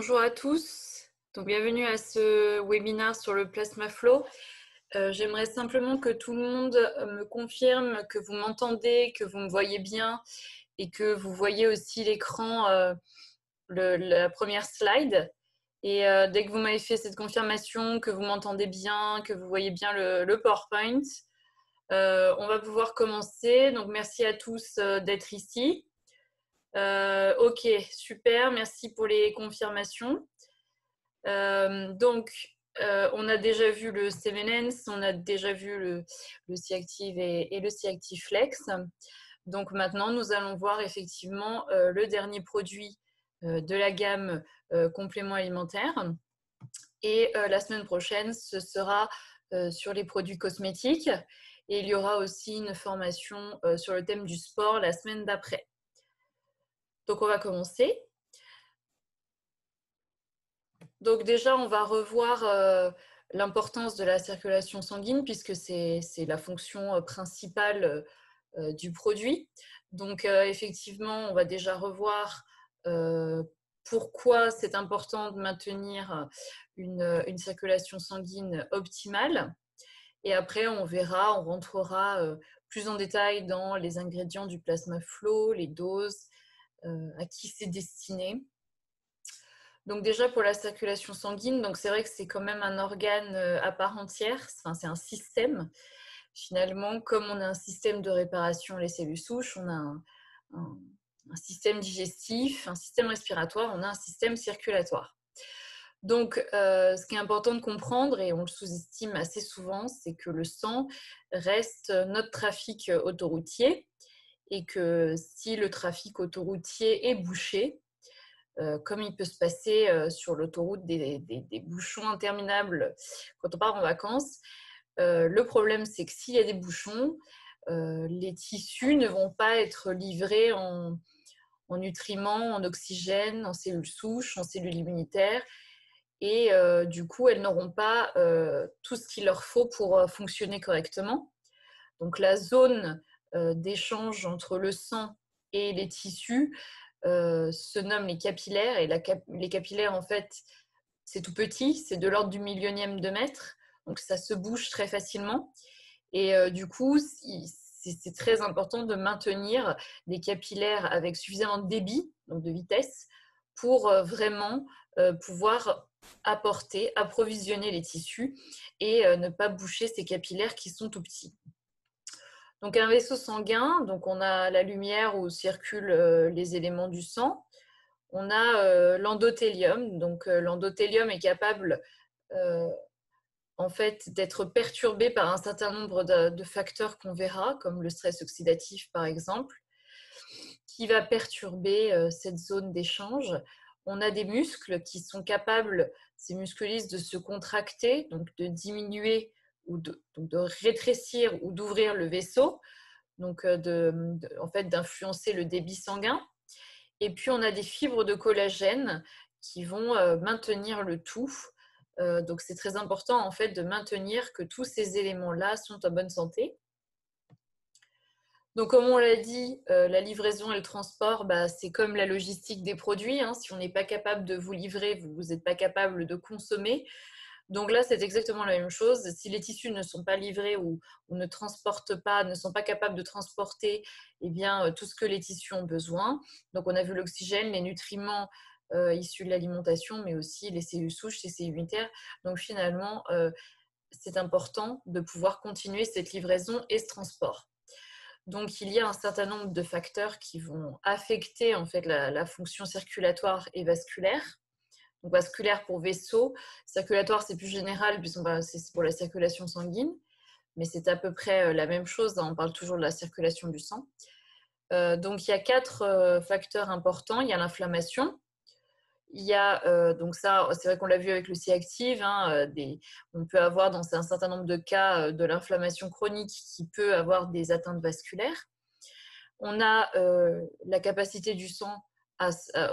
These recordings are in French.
Bonjour à tous, donc bienvenue à ce webinaire sur le Plasma Flow. J'aimerais simplement que tout le monde me confirme que vous m'entendez, que vous me voyez bien et que vous voyez aussi l'écran, la première slide. Et dès que vous m'avez fait cette confirmation, que vous m'entendez bien, que vous voyez bien le PowerPoint, on va pouvoir commencer. Donc merci à tous d'être ici. Ok, super, merci pour les confirmations. On a déjà vu le Semenens, on a déjà vu le C-Active et le C-Active Flex. Donc maintenant, nous allons voir effectivement le dernier produit de la gamme complément alimentaire. Et la semaine prochaine, ce sera sur les produits cosmétiques. Et il y aura aussi une formation sur le thème du sport la semaine d'après. Donc on va commencer. Donc déjà, on va revoir l'importance de la circulation sanguine puisque c'est la fonction principale du produit. Donc effectivement, on va déjà revoir pourquoi c'est important de maintenir une circulation sanguine optimale. Et après, on verra, on rentrera plus en détail dans les ingrédients du plasma flow, les doses, à qui c'est destiné. Donc déjà pour la circulation sanguine, donc c'est vrai que c'est quand même un organe à part entière, enfin, c'est un système. Finalement, comme on a un système de réparation les cellules souches, on a un système digestif, un système respiratoire, on a un système circulatoire. Donc ce qui est important de comprendre, et on le sous-estime assez souvent, c'est que le sang reste notre trafic autoroutier et que si le trafic autoroutier est bouché, comme il peut se passer sur l'autoroute des bouchons interminables quand on part en vacances. Le problème, c'est que s'il y a des bouchons, les tissus ne vont pas être livrés en nutriments, en oxygène, en cellules souches, en cellules immunitaires. Et du coup, elles n'auront pas tout ce qu'il leur faut pour fonctionner correctement. Donc la zone d'échange entre le sang et les tissus se nomment les capillaires. Et les capillaires, en fait, c'est tout petit, c'est de l'ordre du millionième de mètre. Donc ça se bouge très facilement. Et du coup, c'est très important de maintenir des capillaires avec suffisamment de débit, donc de vitesse, pour vraiment pouvoir approvisionner les tissus et ne pas boucher ces capillaires qui sont tout petits. Donc un vaisseau sanguin, donc on a la lumière où circulent les éléments du sang. On a l'endothélium. Donc l'endothélium est capable en fait d'être perturbé par un certain nombre de facteurs qu'on verra, comme le stress oxydatif par exemple, qui va perturber cette zone d'échange. On a des muscles qui sont capables, ces musculistes, de se contracter, donc de diminuer ou donc de rétrécir ou d'ouvrir le vaisseau, donc en fait d'influencer le débit sanguin. Et puis on a des fibres de collagène qui vont maintenir le tout. Donc c'est très important en fait de maintenir que tous ces éléments-là sont en bonne santé. Donc comme on l'a dit, la livraison et le transport, c'est comme la logistique des produits. Si on n'est pas capable de vous livrer, vous n'êtes pas capable de consommer. Donc là, c'est exactement la même chose. Si les tissus ne sont pas livrés ou ne transportent pas, ne sont pas capables de transporter tout ce que les tissus ont besoin. Donc on a vu l'oxygène, les nutriments issus de l'alimentation, mais aussi les cellules souches, les cellules unitaires. Donc finalement, c'est important de pouvoir continuer cette livraison et ce transport. Donc il y a un certain nombre de facteurs qui vont affecter en fait la fonction circulatoire et vasculaire. Donc vasculaire pour vaisseau, circulatoire c'est plus général puisque c'est pour la circulation sanguine, mais c'est à peu près la même chose, on parle toujours de la circulation du sang. Donc il y a 4 facteurs importants, il y a l'inflammation, il y a, donc ça c'est vrai qu'on l'a vu avec le C-Active, on peut avoir dans un certain nombre de cas de l'inflammation chronique qui peut avoir des atteintes vasculaires. On a la capacité du sang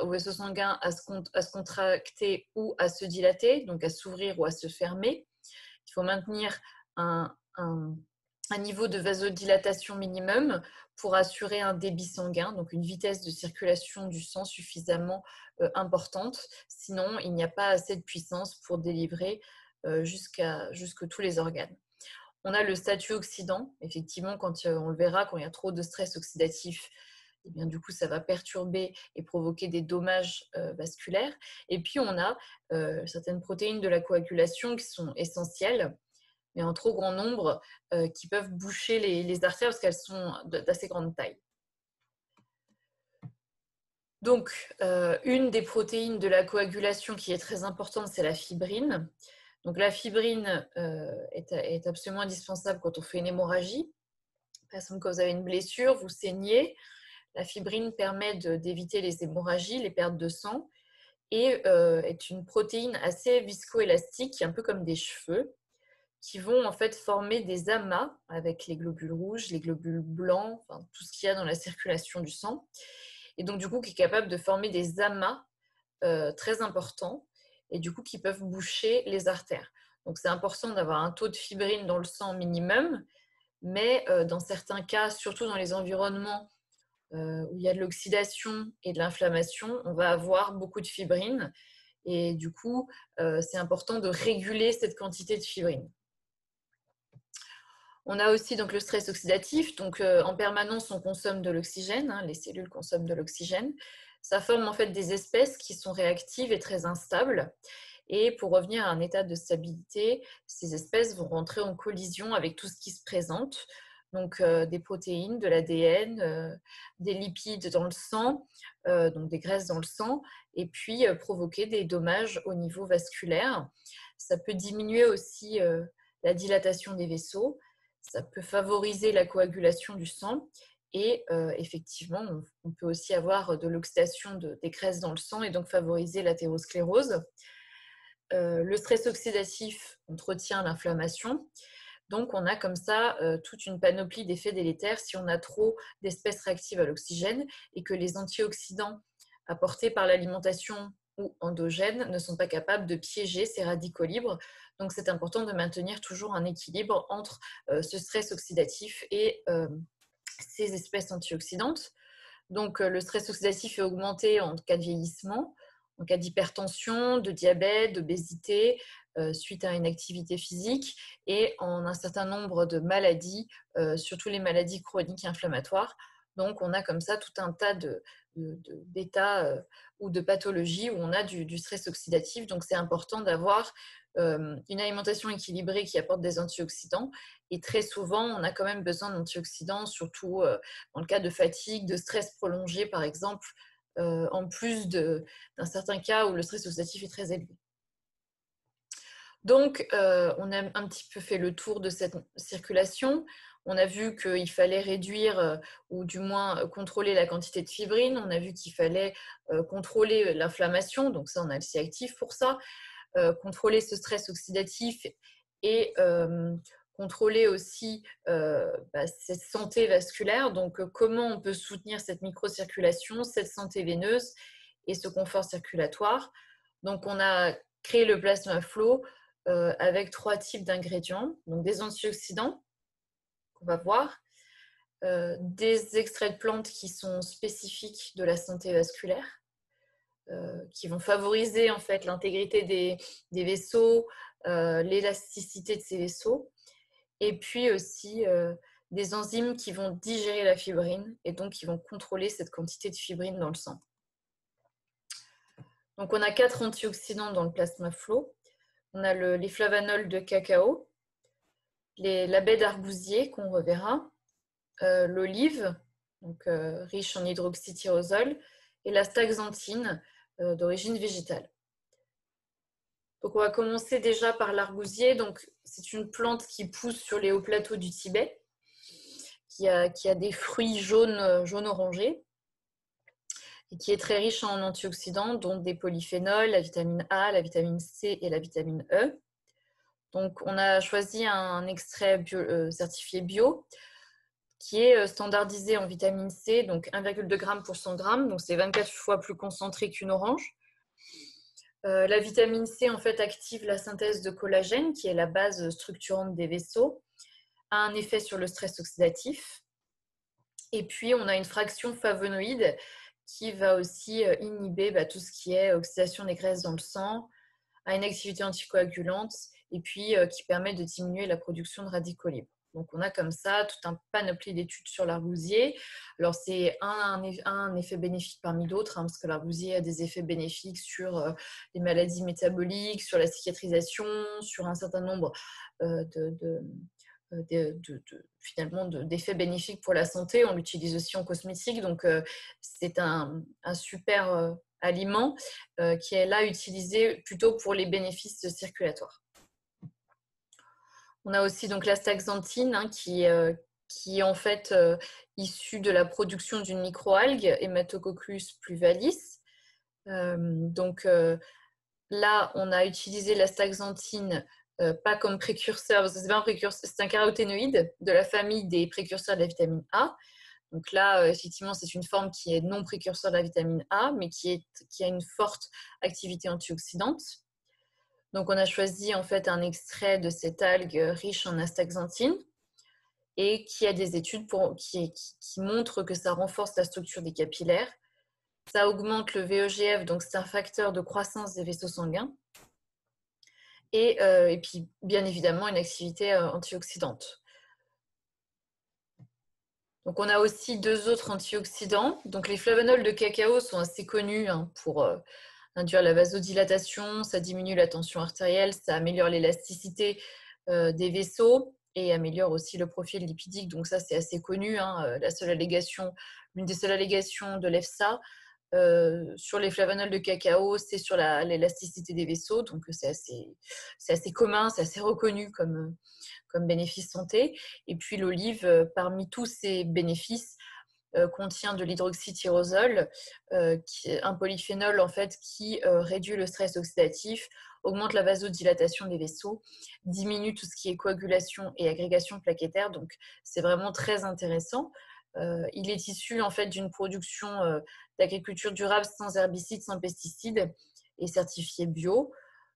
au vaisseau sanguin à se contracter ou à se dilater, donc à s'ouvrir ou à se fermer. Il faut maintenir un un niveau de vasodilatation minimum pour assurer un débit sanguin, donc une vitesse de circulation du sang suffisamment importante. Sinon, il n'y a pas assez de puissance pour délivrer jusque tous les organes. On a le statut oxydant. Effectivement, quand on le verra, quand il y a trop de stress oxydatif, et bien, du coup, ça va perturber et provoquer des dommages vasculaires. Et puis, on a certaines protéines de la coagulation qui sont essentielles, mais en trop grand nombre, qui peuvent boucher les artères parce qu'elles sont d'assez grande taille. Donc, une des protéines de la coagulation qui est très importante, c'est la fibrine. Donc, la fibrine est absolument indispensable quand on fait une hémorragie. Par exemple, quand vous avez une blessure, vous saignez, la fibrine permet d'éviter les hémorragies, les pertes de sang, et est une protéine assez viscoélastique, un peu comme des cheveux, qui vont en fait former des amas avec les globules rouges, les globules blancs, enfin, tout ce qu'il y a dans la circulation du sang. Et donc, du coup, qui est capable de former des amas très importants et du coup, qui peuvent boucher les artères. Donc, c'est important d'avoir un taux de fibrine dans le sang minimum, mais dans certains cas, surtout dans les environnements où il y a de l'oxydation et de l'inflammation, on va avoir beaucoup de fibrine. Et du coup, c'est important de réguler cette quantité de fibrine. On a aussi donc le stress oxydatif. Donc, en permanence, on consomme de l'oxygène. Hein, les cellules consomment de l'oxygène. Ça forme en fait des espèces qui sont réactives et très instables. Et pour revenir à un état de stabilité, ces espèces vont rentrer en collision avec tout ce qui se présente. Donc, des protéines, de l'ADN, des lipides dans le sang, donc des graisses dans le sang, et puis provoquer des dommages au niveau vasculaire. Ça peut diminuer aussi la dilatation des vaisseaux. Ça peut favoriser la coagulation du sang et effectivement, on peut aussi avoir de l'oxydation des graisses dans le sang et donc favoriser l'athérosclérose. Le stress oxydatif entretient l'inflammation. Donc, on a comme ça toute une panoplie d'effets délétères si on a trop d'espèces réactives à l'oxygène et que les antioxydants apportés par l'alimentation ou endogènes ne sont pas capables de piéger ces radicaux libres. Donc, c'est important de maintenir toujours un équilibre entre ce stress oxydatif et ces espèces antioxydantes. Donc, le stress oxydatif est augmenté en cas de vieillissement, en cas d'hypertension, de diabète, d'obésité, suite à une activité physique et en un certain nombre de maladies, surtout les maladies chroniques et inflammatoires. Donc, on a comme ça tout un tas d'états ou de pathologies où on a du stress oxydatif. Donc, c'est important d'avoir une alimentation équilibrée qui apporte des antioxydants. Et très souvent, on a quand même besoin d'antioxydants, surtout dans le cas de fatigue, de stress prolongé, par exemple, en plus d'un certain cas où le stress oxydatif est très élevé. Donc, on a un petit peu fait le tour de cette circulation. On a vu qu'il fallait réduire ou du moins contrôler la quantité de fibrine. On a vu qu'il fallait contrôler l'inflammation. Donc ça, on a le C-actif pour ça. Contrôler ce stress oxydatif et contrôler aussi cette santé vasculaire. Donc, comment on peut soutenir cette microcirculation, cette santé veineuse et ce confort circulatoire. Donc, on a créé le plasma flow avec 3 types d'ingrédients. Donc, des antioxydants qu'on va voir, des extraits de plantes qui sont spécifiques de la santé vasculaire, qui vont favoriser en fait l'intégrité des vaisseaux, l'élasticité de ces vaisseaux, et puis aussi des enzymes qui vont digérer la fibrine et donc qui vont contrôler cette quantité de fibrine dans le sang. Donc on a 4 antioxydants dans le plasma flow. On a les flavanols de cacao, la baie d'arbousier qu'on reverra, l'olive, donc riche en hydroxytyrosol, et la staxanthine d'origine végétale. Donc on va commencer déjà par l'argousier. Donc c'est une plante qui pousse sur les hauts plateaux du Tibet, qui a des fruits jaune-orangé et qui est très riche en antioxydants, dont des polyphénols, la vitamine A, la vitamine C et la vitamine E. Donc on a choisi un extrait certifié bio qui est standardisé en vitamine C, donc 1,2 g pour 100 g, donc c'est 24 fois plus concentré qu'une orange. La vitamine C en fait active la synthèse de collagène, qui est la base structurante des vaisseaux, a un effet sur le stress oxydatif. Et puis, on a une fraction flavonoïde qui va aussi inhiber tout ce qui est oxydation des graisses dans le sang, a une activité anticoagulante et puis qui permet de diminuer la production de radicaux libres. Donc, on a comme ça tout un panoplie d'études sur l'argousier. Alors, c'est un effet bénéfique parmi d'autres, parce que l'argousier a des effets bénéfiques sur les maladies métaboliques, sur la cicatrisation, sur un certain nombre finalement d'effets bénéfiques pour la santé. On l'utilise aussi en cosmétique, donc c'est un super aliment qui est là utilisé plutôt pour les bénéfices circulatoires. On a aussi donc l'astaxanthine qui est en fait issue de la production d'une microalgue, Haematococcus pluvalis. Donc là, on a utilisé l'astaxanthine pas comme précurseur, parce que c'est pas un précurseur, c'est un caroténoïde de la famille des précurseurs de la vitamine A. Donc là, effectivement, c'est une forme qui est non précurseur de la vitamine A, mais qui a une forte activité antioxydante. Donc on a choisi en fait un extrait de cette algue riche en astaxanthine et qui a des études qui montrent que ça renforce la structure des capillaires. Ça augmente le VEGF, donc c'est un facteur de croissance des vaisseaux sanguins. Et puis, bien évidemment, une activité antioxydante. Donc, on a aussi 2 autres antioxydants. Donc, les flavonols de cacao sont assez connus pour induire la vasodilatation, ça diminue la tension artérielle, ça améliore l'élasticité des vaisseaux et améliore aussi le profil lipidique. Donc, ça, c'est assez connu. L'une des seules allégations de l'EFSA sur les flavonols de cacao, c'est sur l'élasticité des vaisseaux. Donc, c'est assez commun, c'est assez reconnu comme bénéfice santé. Et puis l'olive, parmi tous ces bénéfices, contient de l'hydroxytyrosol, un polyphénol en fait qui réduit le stress oxydatif, augmente la vasodilatation des vaisseaux, diminue tout ce qui est coagulation et agrégation plaquettaire. Donc c'est vraiment très intéressant. Il est issu en fait d'une production d'agriculture durable sans herbicides, sans pesticides et certifié bio.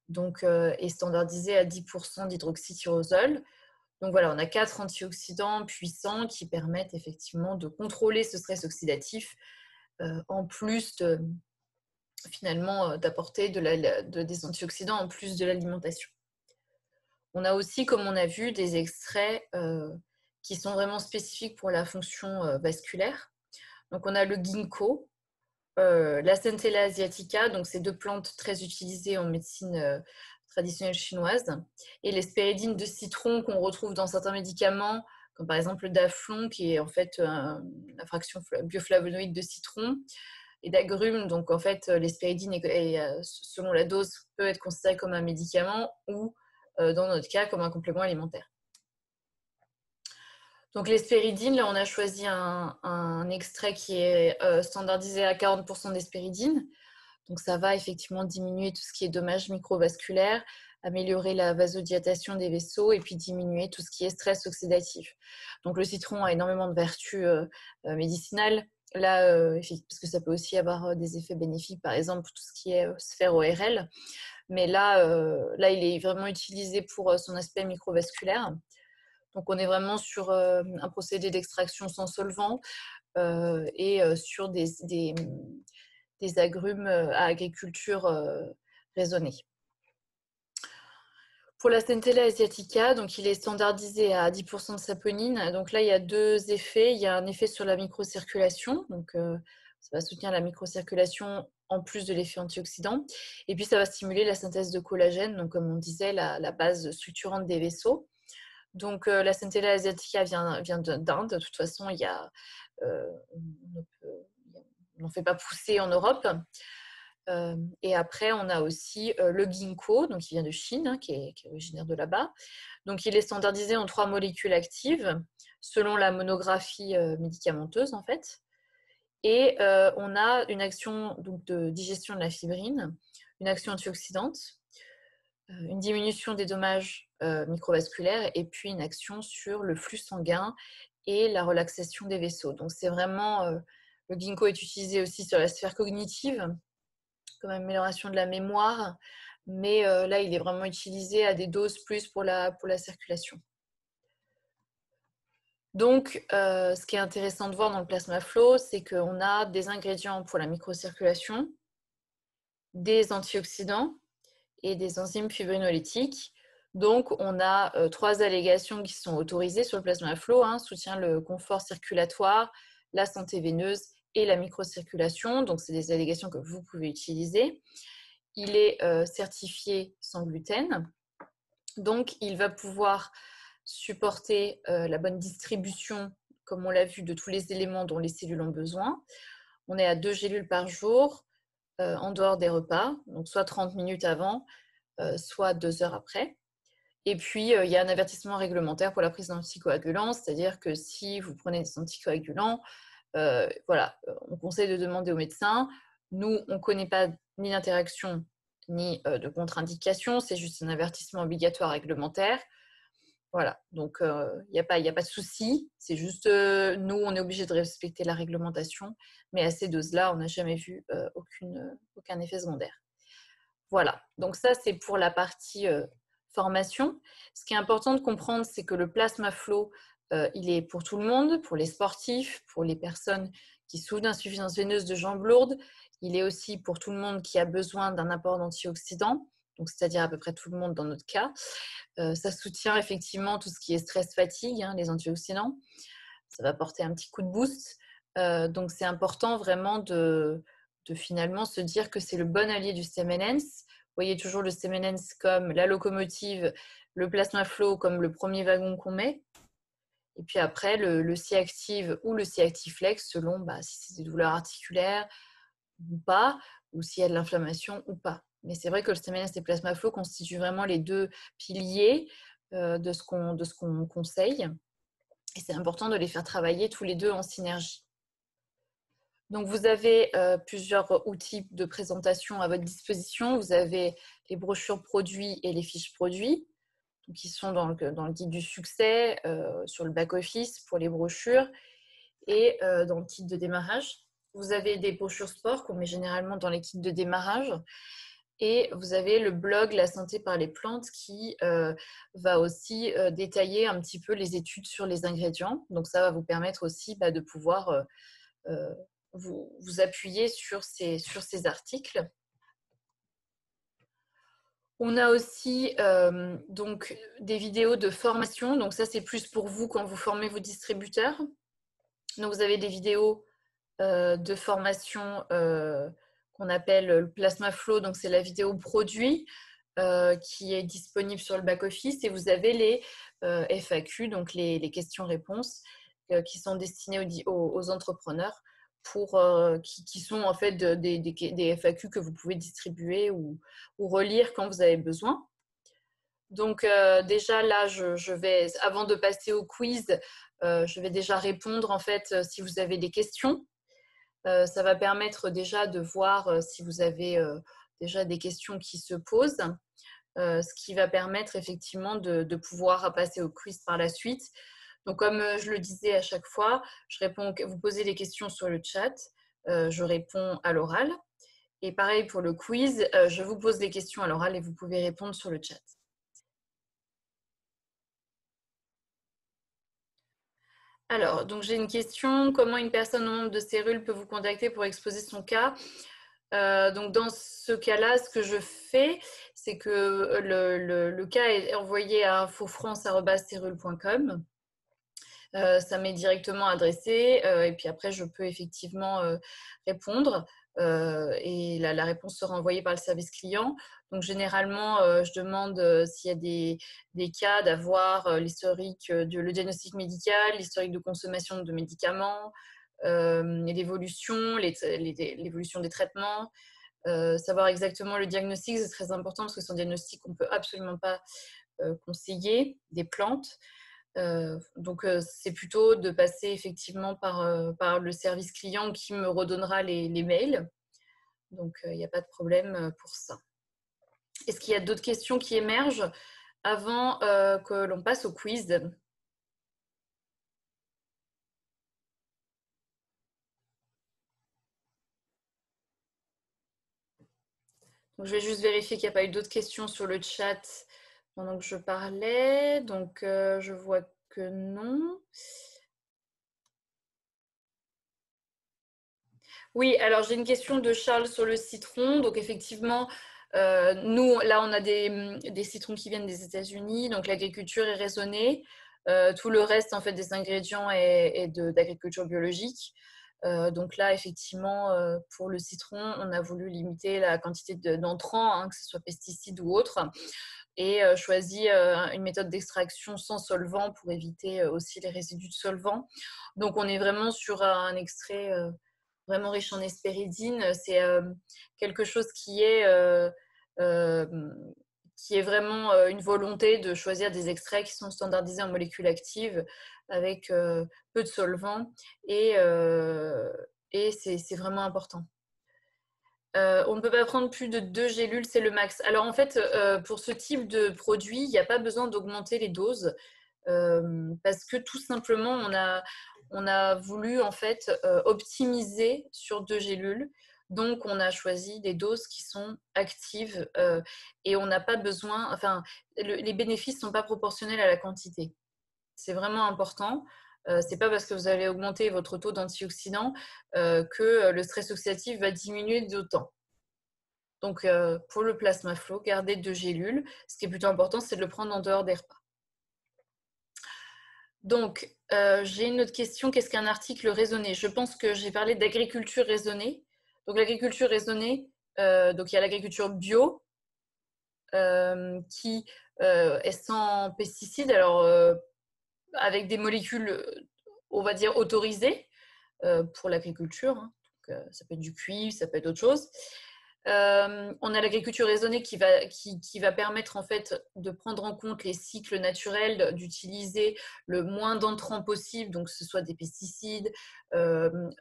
Donc est standardisé à 10% d'hydroxytyrosol. Donc voilà, on a 4 antioxydants puissants qui permettent effectivement de contrôler ce stress oxydatif, en plus finalement d'apporter des antioxydants en plus de l'alimentation. On a aussi, comme on a vu, des extraits qui sont vraiment spécifiques pour la fonction vasculaire. Donc on a le ginkgo, la Centella asiatica, donc c'est 2 plantes très utilisées en médecine traditionnelle chinoise, et les spiridines de citron qu'on retrouve dans certains médicaments, comme par exemple le Daflon, qui est en fait la fraction bioflavonoïde de citron, et d'agrumes. Donc en fait, les spiridines, selon la dose, peut être considéré comme un médicament ou, dans notre cas, comme un complément alimentaire. Donc l'hespéridine, là on a choisi un extrait qui est standardisé à 40% d'hespéridine. Donc ça va effectivement diminuer tout ce qui est dommages microvasculaires, améliorer la vasodilatation des vaisseaux et puis diminuer tout ce qui est stress oxydatif. Donc le citron a énormément de vertus médicinales. Là, parce que ça peut aussi avoir des effets bénéfiques, par exemple pour tout ce qui est sphère ORL. Mais là, il est vraiment utilisé pour son aspect microvasculaire. Donc on est vraiment sur un procédé d'extraction sans solvant et sur des agrumes à agriculture raisonnée. Pour la Centella asiatica, donc il est standardisé à 10% de saponine. Donc là, il y a 2 effets. Il y a un effet sur la microcirculation, donc ça va soutenir la microcirculation en plus de l'effet antioxydant. Et puis ça va stimuler la synthèse de collagène, donc comme on disait, la base structurante des vaisseaux. Donc la Centella asiatica vient d'Inde. De toute façon, on n'en fait pas pousser en Europe. Et après, on a aussi le ginkgo, donc qui vient de Chine, qui est originaire de là-bas. Donc, il est standardisé en 3 molécules actives, selon la monographie médicamenteuse, en fait. Et on a une action donc, de digestion de la fibrine, une action antioxydante, une diminution des dommages microvasculaires et puis une action sur le flux sanguin et la relaxation des vaisseaux. Donc, c'est vraiment... le ginkgo est utilisé aussi sur la sphère cognitive, comme amélioration de la mémoire, mais là, il est vraiment utilisé à des doses plus pour la circulation. Donc, ce qui est intéressant de voir dans le plasma flow, c'est qu'on a des ingrédients pour la microcirculation, des antioxydants et des enzymes fibrinolytiques. Donc, on a 3 allégations qui sont autorisées sur le plasma flow, soutient le confort circulatoire, la santé veineuse et la microcirculation. Donc, c'est des allégations que vous pouvez utiliser. Il est certifié sans gluten. Donc, il va pouvoir supporter la bonne distribution, comme on l'a vu, de tous les éléments dont les cellules ont besoin. On est à 2 gélules par jour en dehors des repas, donc soit 30 minutes avant, soit 2 heures après. Et puis, il y a un avertissement réglementaire pour la prise d'anticoagulants, c'est-à-dire que si vous prenez des anticoagulants, on conseille de demander au médecin. Nous, on ne connaît pas ni d'interaction ni de contre-indication, c'est juste un avertissement obligatoire réglementaire. Voilà, donc il n'y a pas de souci, c'est juste nous, on est obligé de respecter la réglementation, mais à ces doses-là, on n'a jamais vu aucun effet secondaire. Voilà, donc ça, c'est pour la partie formation. Ce qui est important de comprendre, c'est que le plasma flow, il est pour tout le monde, pour les sportifs, pour les personnes qui souffrent d'insuffisance veineuse de jambes lourdes. Il est aussi pour tout le monde qui a besoin d'un apport d'antioxydants, donc c'est-à-dire à peu près tout le monde dans notre cas. Ça soutient effectivement tout ce qui est stress-fatigue, les antioxydants. Ça va apporter un petit coup de boost. Donc c'est important vraiment de finalement se dire que c'est le bon allié du Semenens. Vous voyez toujours le Semenens comme la locomotive, le plasma flow comme le premier wagon qu'on met. Et puis après, le C-Active ou le C-Active Flex selon si c'est des douleurs articulaires ou pas, ou s'il y a de l'inflammation ou pas. Mais c'est vrai que le Semenens et le plasma flow constituent vraiment les deux piliers de ce qu'on conseille. Et c'est important de les faire travailler tous les deux en synergie. Donc, vous avez plusieurs outils de présentation à votre disposition. Vous avez les brochures produits et les fiches produits, qui sont dans le guide du succès, sur le back-office pour les brochures et dans le kit de démarrage. Vous avez des brochures sport qu'on met généralement dans les kits de démarrage. Et vous avez le blog La santé par les plantes qui va aussi détailler un petit peu les études sur les ingrédients. Donc, ça va vous permettre aussi de pouvoir vous appuyer sur ces articles. On a aussi donc des vidéos de formation. Donc, ça, c'est plus pour vous quand vous formez vos distributeurs. Donc, vous avez des vidéos de formation qu'on appelle le Plasma Flow. Donc, c'est la vidéo produit qui est disponible sur le back-office. Et vous avez les FAQ, donc les questions-réponses, qui sont destinées aux entrepreneurs qui sont en fait des FAQ que vous pouvez distribuer ou relire quand vous avez besoin. Donc déjà là, je vais, avant de passer au quiz, je vais déjà répondre en fait si vous avez des questions. Ça va permettre déjà de voir si vous avez déjà des questions qui se posent, ce qui va permettre effectivement de pouvoir passer au quiz par la suite. Donc, comme je le disais à chaque fois, vous posez les questions sur le chat, je réponds à l'oral. Et pareil pour le quiz, je vous pose des questions à l'oral et vous pouvez répondre sur le chat. Alors, donc j'ai une question. Comment une personne au nombre de cellules peut vous contacter pour exposer son cas? Donc dans ce cas-là, ce que je fais, c'est que le cas est envoyé à infofrance@cerule.com. Ça m'est directement adressé et puis après, je peux effectivement répondre et la réponse sera envoyée par le service client. Donc généralement, je demande s'il y a des cas d'avoir l'historique, le diagnostic médical, l'historique de consommation de médicaments, l'évolution des traitements, savoir exactement le diagnostic, c'est très important parce que sans diagnostic, on ne peut absolument pas conseiller des plantes. Donc, c'est plutôt de passer effectivement par le service client qui me redonnera les mails. Donc, il n'y a pas de problème pour ça. Est-ce qu'il y a d'autres questions qui émergent avant que l'on passe au quiz? Donc, je vais juste vérifier qu'il n'y a pas eu d'autres questions sur le chat pendant que je parlais. Donc, je vois que non. Oui, alors j'ai une question de Charles sur le citron. Donc effectivement, nous, là, on a des citrons qui viennent des États-Unis, donc l'agriculture est raisonnée. Tout le reste, en fait, des ingrédients est d'agriculture biologique. Donc là, effectivement, pour le citron, on a voulu limiter la quantité d'entrants, hein, que ce soit pesticides ou autres, et choisi une méthode d'extraction sans solvant pour éviter aussi les résidus de solvant. Donc on est vraiment sur un extrait vraiment riche en hespéridine. C'est quelque chose euh, qui est vraiment une volonté de choisir des extraits qui sont standardisés en molécules actives avec peu de solvants et c'est vraiment important. On ne peut pas prendre plus de 2 gélules, c'est le max. Alors en fait, pour ce type de produit, il n'y a pas besoin d'augmenter les doses parce que tout simplement, on a voulu en fait optimiser sur 2 gélules. Donc, on a choisi des doses qui sont actives et on n'a pas besoin, enfin, les bénéfices ne sont pas proportionnels à la quantité. C'est vraiment important. C'est pas parce que vous allez augmenter votre taux d'antioxydants que le stress oxydatif va diminuer d'autant. Donc, pour le plasma flow, gardez 2 gélules. Ce qui est plutôt important, c'est de le prendre en dehors des repas. Donc, j'ai une autre question. Qu'est-ce qu'un article raisonné? Je pense que j'ai parlé d'agriculture raisonnée. Donc, l'agriculture raisonnée, donc il y a l'agriculture bio qui est sans pesticides, alors avec des molécules, on va dire, autorisées pour l'agriculture. Hein. Donc, ça peut être du cuivre, ça peut être autre chose. On a l'agriculture raisonnée qui va permettre en fait de prendre en compte les cycles naturels, d'utiliser le moins d'entrants possible, donc que ce soit des pesticides,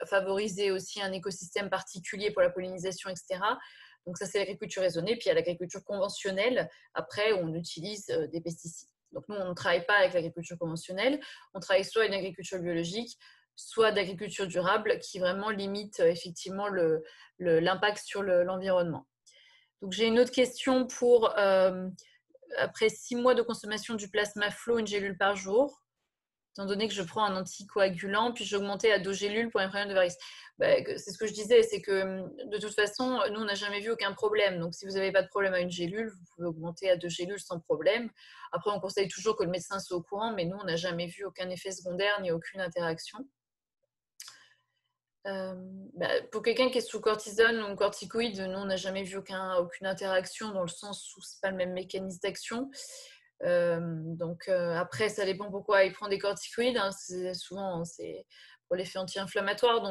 favoriser aussi un écosystème particulier pour la pollinisation, etc. Donc ça c'est l'agriculture raisonnée. Puis il y a l'agriculture conventionnelle, après où on utilise des pesticides. Donc nous on ne travaille pas avec l'agriculture conventionnelle, on travaille soit avec l'agriculture biologique, soit d'agriculture durable qui vraiment limite effectivement l'impact sur l'environnement. Donc j'ai une autre question pour après 6 mois de consommation du plasma flow, une gélule par jour, étant donné que je prends un anticoagulant, puis j'augmentais à 2 gélules pour un problème de varices. C'est ce que je disais, c'est que de toute façon, nous, on n'a jamais vu aucun problème. Donc, si vous n'avez pas de problème à une gélule, vous pouvez augmenter à 2 gélules sans problème. Après, on conseille toujours que le médecin soit au courant, mais nous, on n'a jamais vu aucun effet secondaire ni aucune interaction. Pour quelqu'un qui est sous cortisone ou corticoïde, nous, on n'a jamais vu aucune interaction dans le sens où ce n'est pas le même mécanisme d'action. Après, ça dépend pourquoi il prend des corticoïdes. Hein, souvent, c'est pour l'effet anti-inflammatoire.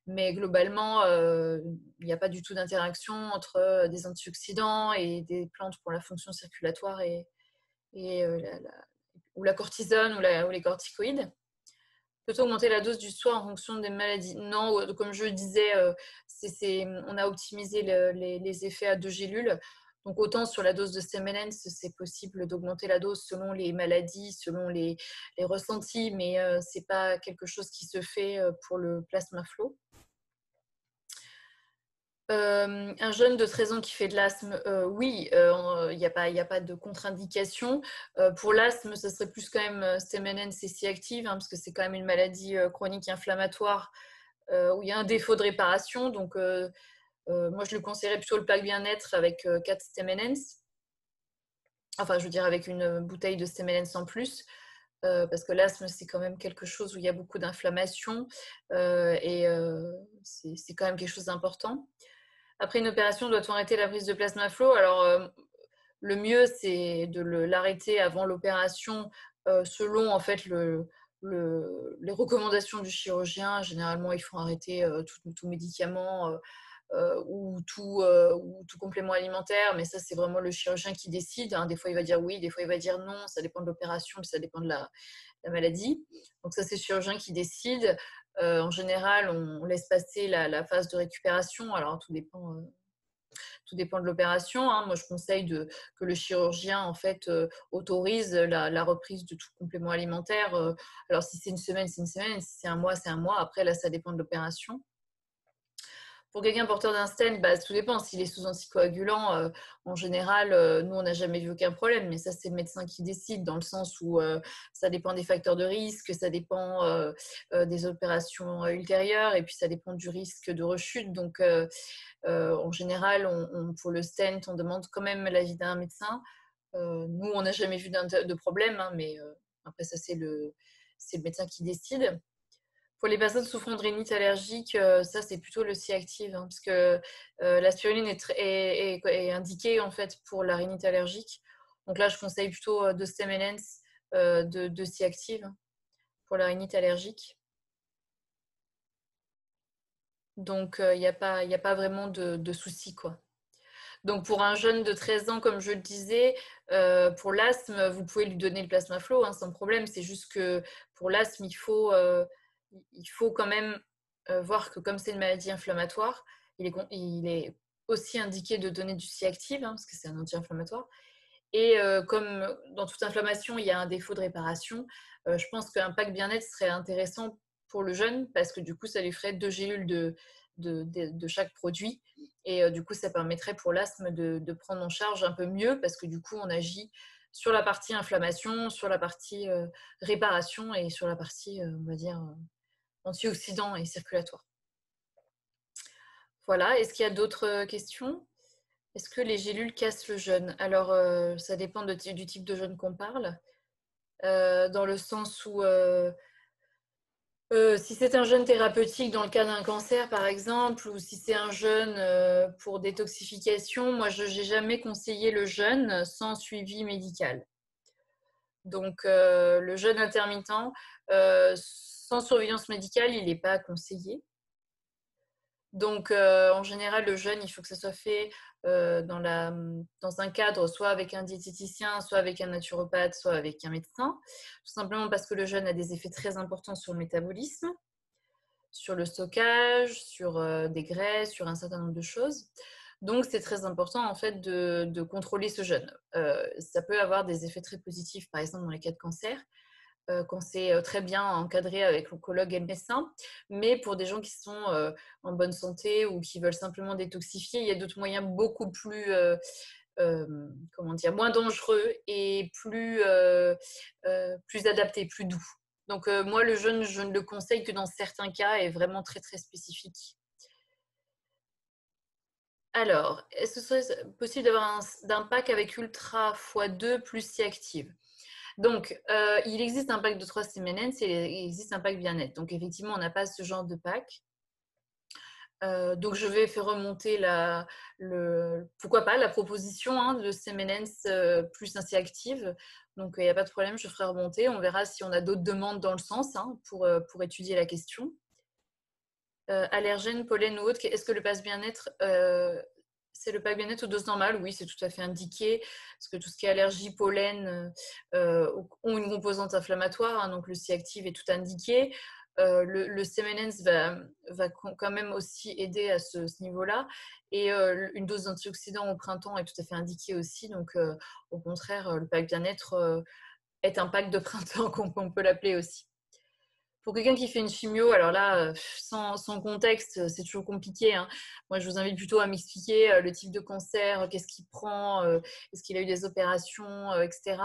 Mais globalement, il n'y a pas du tout d'interaction entre des antioxydants et des plantes pour la fonction circulatoire et ou la cortisone ou les corticoïdes. Peut-on augmenter la dose du soin en fonction des maladies? Non, comme je le disais, on a optimisé les effets à 2 gélules. Donc autant sur la dose de Stemmenens, c'est possible d'augmenter la dose selon les maladies, selon les ressentis, mais ce n'est pas quelque chose qui se fait pour le plasma flow. Un jeune de 13 ans qui fait de l'asthme, oui, il n'y a pas de contre-indication. Pour l'asthme, ce serait plus quand même Stemmenens et C-active, hein, parce que c'est quand même une maladie chronique inflammatoire où il y a un défaut de réparation. Donc, moi, je lui conseillerais plutôt le pack bien-être avec 4 Stemmenens. Enfin, je veux dire, avec une bouteille de Stemmenens en plus. Parce que l'asthme, c'est quand même quelque chose où il y a beaucoup d'inflammation et c'est quand même quelque chose d'important. Après une opération, doit-on arrêter la prise de plasma flow? Alors, le mieux, c'est de l'arrêter avant l'opération selon en fait les recommandations du chirurgien. Généralement, il faut arrêter tout médicament ou tout complément alimentaire, mais ça, c'est vraiment le chirurgien qui décide. Hein. Des fois, il va dire oui, des fois, il va dire non. Ça dépend de l'opération, puis ça dépend de la maladie. Donc ça, c'est le chirurgien qui décide. En général, on laisse passer la phase de récupération. Alors, tout dépend de l'opération. Hein. Moi, je conseille que le chirurgien en fait autorise la reprise de tout complément alimentaire. Alors, si c'est une semaine, c'est une semaine. Si c'est un mois, c'est un mois. Après, là, ça dépend de l'opération. Pour quelqu'un porteur d'un stent, tout dépend. S'il est sous anticoagulant, en général, nous, on n'a jamais vu aucun problème. Mais ça, c'est le médecin qui décide, dans le sens où ça dépend des facteurs de risque, ça dépend des opérations ultérieures, et puis ça dépend du risque de rechute. Donc, en général, pour le stent, on demande quand même l'avis d'un médecin. Nous, on n'a jamais vu de problème, hein, mais après, ça, c'est le médecin qui décide. Pour les personnes souffrant de rhinite allergique, ça c'est plutôt le C-active, hein, parce que la spiruline est indiquée en fait pour la rhinite allergique. Donc là, je conseille plutôt de Stemmenens, de C-active, hein, pour la rhinite allergique. Donc il n'y a pas vraiment de souci, quoi. Donc pour un jeune de 13 ans, comme je le disais, pour l'asthme, vous pouvez lui donner le Plasmaflow, hein, sans problème. C'est juste que pour l'asthme, il faut quand même voir que comme c'est une maladie inflammatoire, il est aussi indiqué de donner du C-active, hein, parce que c'est un anti-inflammatoire. Et comme dans toute inflammation, il y a un défaut de réparation, je pense qu'un pack bien-être serait intéressant pour le jeune, parce que du coup, ça lui ferait 2 gélules de chaque produit. Et du coup, ça permettrait pour l'asthme de prendre en charge un peu mieux, parce que du coup, on agit sur la partie inflammation, sur la partie réparation et sur la partie, on va dire, antioxydant et circulatoire. Voilà. Est-ce qu'il y a d'autres questions? Est-ce que les gélules cassent le jeûne? Alors, ça dépend du type de jeûne qu'on parle, dans le sens où si c'est un jeûne thérapeutique dans le cas d'un cancer, par exemple, ou si c'est un jeûne pour détoxification, moi, je n'ai jamais conseillé le jeûne sans suivi médical. Donc, le jeûne intermittent, sans surveillance médicale, il n'est pas conseillé. Donc, en général, le jeûne, il faut que ça soit fait dans un cadre, soit avec un diététicien, soit avec un naturopathe, soit avec un médecin, tout simplement parce que le jeûne a des effets très importants sur le métabolisme, sur le stockage, sur des graisses, sur un certain nombre de choses. Donc, c'est très important en fait de contrôler ce jeûne. Ça peut avoir des effets très positifs, par exemple dans les cas de cancer, quand c'est très bien encadré avec l'oncologue et le médecin. Mais pour des gens qui sont en bonne santé ou qui veulent simplement détoxifier, il y a d'autres moyens beaucoup plus, comment dire, moins dangereux et plus adaptés, plus doux. Donc moi, le jeûne, je ne le conseille que dans certains cas et vraiment très très spécifiques. Alors, est-ce que ce serait possible d'avoir d'un pack avec Ultra x2 plus C-active? Donc, il existe un pack de 3 Semenens et il existe un pack bien-être. Donc, effectivement, on n'a pas ce genre de pack. Donc, je vais faire remonter pourquoi pas, la proposition, hein, de Semenens plus un C-active. Donc, il n'y a pas de problème, je ferai remonter. On verra si on a d'autres demandes dans le sens, hein, pour étudier la question. Allergènes, pollen ou autre, est-ce que le pack bien-être, c'est le pack bien-être aux doses normales? Oui, c'est tout à fait indiqué, parce que tout ce qui est allergie, pollen ont une composante inflammatoire, hein, donc le C-active est tout indiqué. Le Semenens va quand même aussi aider à ce niveau-là, et une dose d'antioxydants au printemps est tout à fait indiquée aussi. Donc au contraire, le pack bien-être est un pack de printemps qu'on peut l'appeler aussi. Pour quelqu'un qui fait une chimio, alors là, sans contexte, c'est toujours compliqué, hein. Moi, je vous invite plutôt à m'expliquer le type de cancer, qu'est-ce qu'il prend, est-ce qu'il a eu des opérations, etc.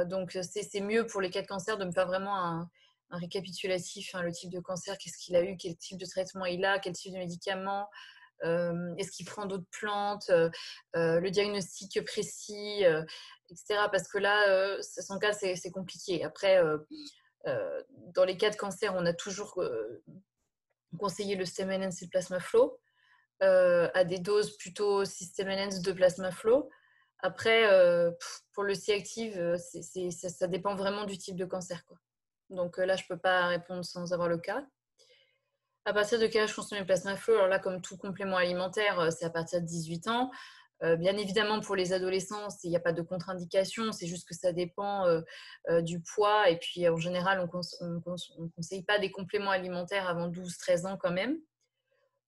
Donc, c'est mieux pour les cas de cancer de me faire vraiment un récapitulatif, hein, le type de cancer, qu'est-ce qu'il a eu, quel type de traitement il a, quel type de médicaments, est-ce qu'il prend d'autres plantes, le diagnostic précis, etc. Parce que là, sans cas, c'est compliqué. Après, dans les cas de cancer, on a toujours conseillé le Stemmenens et le Plasmaflow à des doses plutôt Stemmenens de Plasmaflow. Après, pour le C-active, ça dépend vraiment du type de cancer, quoi. Donc là, je ne peux pas répondre sans avoir le cas. À partir de quel âge consommer le Plasmaflow? Alors là, comme tout complément alimentaire, c'est à partir de 18 ans. Bien évidemment, pour les adolescents, il n'y a pas de contre-indication, c'est juste que ça dépend du poids. Et puis, en général, on ne conseille pas des compléments alimentaires avant 12-13 ans quand même.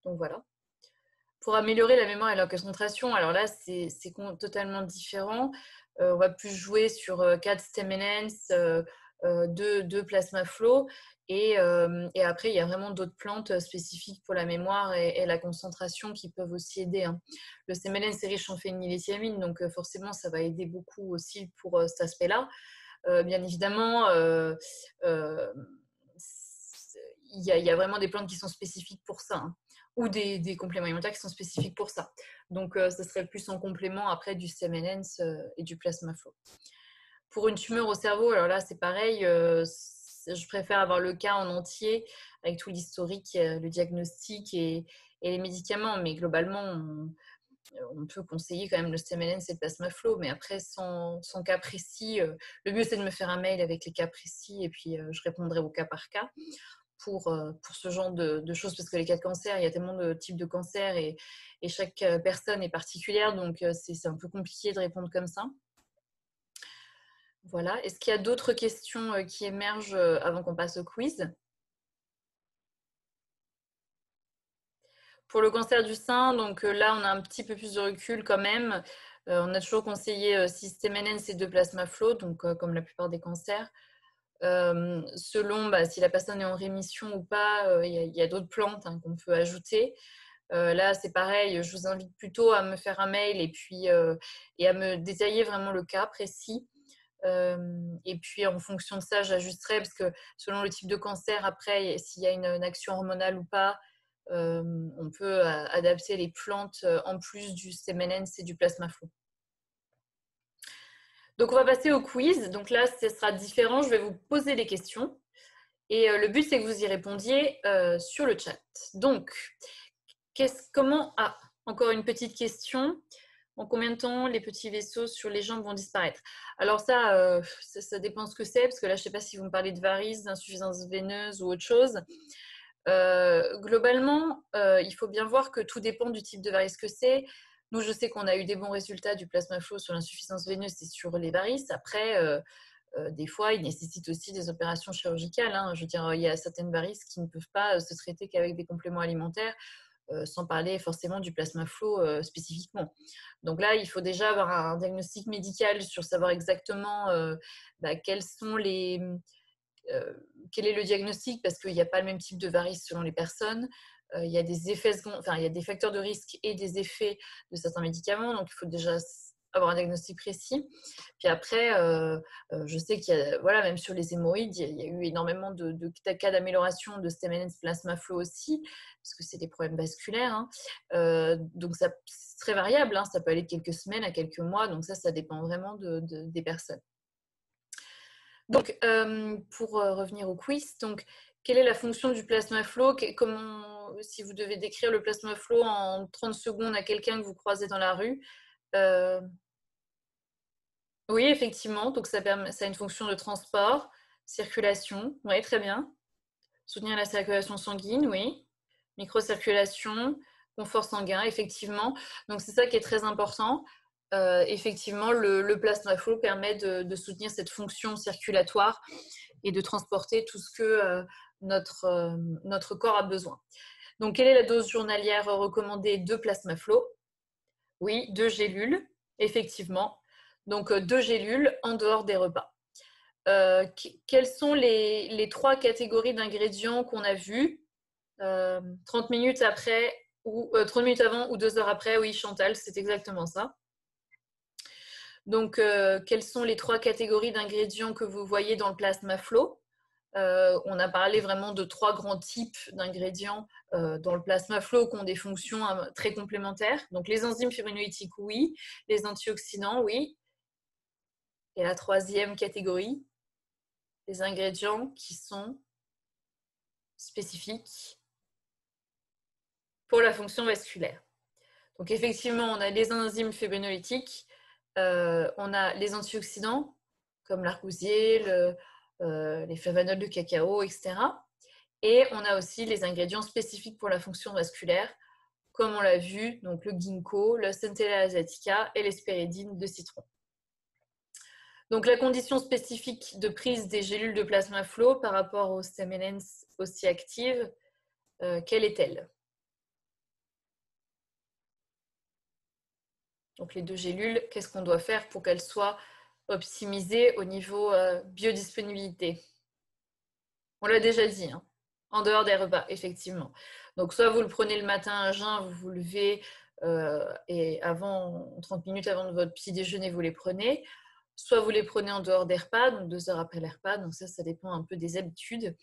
Donc voilà. Pour améliorer la mémoire et la concentration, alors là, c'est totalement différent. On va plus jouer sur 4 Stemmenens, de plasma flow. Et après, il y a vraiment d'autres plantes spécifiques pour la mémoire et la concentration qui peuvent aussi aider, hein. Le CMLN, c'est riche en phényléthylamine, donc forcément, ça va aider beaucoup aussi pour cet aspect-là. Bien évidemment, il y a vraiment des plantes qui sont spécifiques pour ça, hein, ou des compléments alimentaires qui sont spécifiques pour ça. Donc, ça serait plus en complément après du CMLN et du plasma flow. Pour une tumeur au cerveau, alors là, c'est pareil. Je préfère avoir le cas en entier avec tout l'historique, le diagnostic et les médicaments. Mais globalement, on peut conseiller quand même le CMLN, c'est le plasma flow. Mais après, sans cas précis, le mieux, c'est de me faire un mail avec les cas précis et puis je répondrai au cas par cas pour ce genre de choses. Parce que les cas de cancer, il y a tellement de types de cancer et chaque personne est particulière. Donc, c'est un peu compliqué de répondre comme ça. Voilà. Est-ce qu'il y a d'autres questions qui émergent avant qu'on passe au quiz? Pour le cancer du sein, donc là, on a un petit peu plus de recul quand même. On a toujours conseillé système NNC de plasma flow, donc comme la plupart des cancers. Selon si la personne est en rémission ou pas, il y a d'autres plantes hein, qu'on peut ajouter. Là, c'est pareil, je vous invite plutôt à me faire un mail et puis et à me détailler vraiment le cas précis. Et puis en fonction de ça, j'ajusterai parce que selon le type de cancer, après, s'il y a une action hormonale ou pas, on peut adapter les plantes en plus du CMNNC et du plasma flow. Donc on va passer au quiz. Donc là, ce sera différent. Je vais vous poser des questions. Et le but, c'est que vous y répondiez sur le chat. Donc, comment... Ah, encore une petite question. En combien de temps les petits vaisseaux sur les jambes vont disparaître? Alors ça dépend ce que c'est, parce que là, je ne sais pas si vous me parlez de varices, d'insuffisance veineuse ou autre chose. Globalement, il faut bien voir que tout dépend du type de varice que c'est. Nous, je sais qu'on a eu des bons résultats du plasma flow sur l'insuffisance veineuse et sur les varices. Après, des fois, il nécessite aussi des opérations chirurgicales, hein. Je veux dire, il y a certaines varices qui ne peuvent pas se traiter qu'avec des compléments alimentaires, sans parler forcément du plasma flow spécifiquement. Donc là, il faut déjà avoir un diagnostic médical sur savoir exactement quels sont quel est le diagnostic, parce qu'il n'y a pas le même type de varices selon les personnes. Il y a des effets il y a des facteurs de risque et des effets de certains médicaments, donc il faut déjà avoir un diagnostic précis. Puis après, je sais qu'il y a, voilà, même sur les hémorroïdes, il y a eu énormément de cas d'amélioration de stem plasma flow aussi, parce que c'est des problèmes vasculaires, hein. Donc c'est très variable, hein. Ça peut aller de quelques semaines à quelques mois, donc ça dépend vraiment des personnes. Donc, pour revenir au quiz, donc, quelle est la fonction du plasma flow? Si vous devez décrire le plasma flow en 30 secondes à quelqu'un que vous croisez dans la rue? Oui, effectivement, donc ça a une fonction de transport, circulation, oui, très bien. Soutenir la circulation sanguine, oui. Microcirculation, confort sanguin, effectivement. Donc c'est ça qui est très important. Effectivement, le plasma flow permet de soutenir cette fonction circulatoire et de transporter tout ce que notre corps a besoin. Donc, quelle est la dose journalière recommandée de plasma flow? Oui, 2 gélules, effectivement. Donc, 2 gélules en dehors des repas. Quelles sont les 3 catégories d'ingrédients qu'on a vues? 30 minutes après, ou 30 minutes avant ou 2 heures après? Oui, Chantal, c'est exactement ça. Donc, quelles sont les 3 catégories d'ingrédients que vous voyez dans le plasma flow? On a parlé vraiment de 3 grands types d'ingrédients dans le plasma flow qui ont des fonctions très complémentaires. Donc, les enzymes fibrinolytiques, oui. Les antioxydants, oui. Et la 3e catégorie, les ingrédients qui sont spécifiques pour la fonction vasculaire. Donc, effectivement, on a les enzymes fibrinolytiques, on a les antioxydants, comme l'argousier, les flavonoïdes de cacao, etc. Et on a aussi les ingrédients spécifiques pour la fonction vasculaire, comme on l'a vu, donc le ginkgo, le centella asiatica et l'hespéridine de citron. Donc la condition spécifique de prise des gélules de plasma flow par rapport aux stem aussi actives, quelle est-elle? Donc les 2 gélules, qu'est-ce qu'on doit faire pour qu'elles soient optimiser au niveau biodisponibilité. On l'a déjà dit, hein, en dehors des repas, effectivement. Donc, soit vous le prenez le matin à jeun, vous vous levez et 30 minutes avant votre petit déjeuner, vous les prenez. Soit vous les prenez en dehors des repas, donc 2 heures après les repas. Donc ça dépend un peu des habitudes.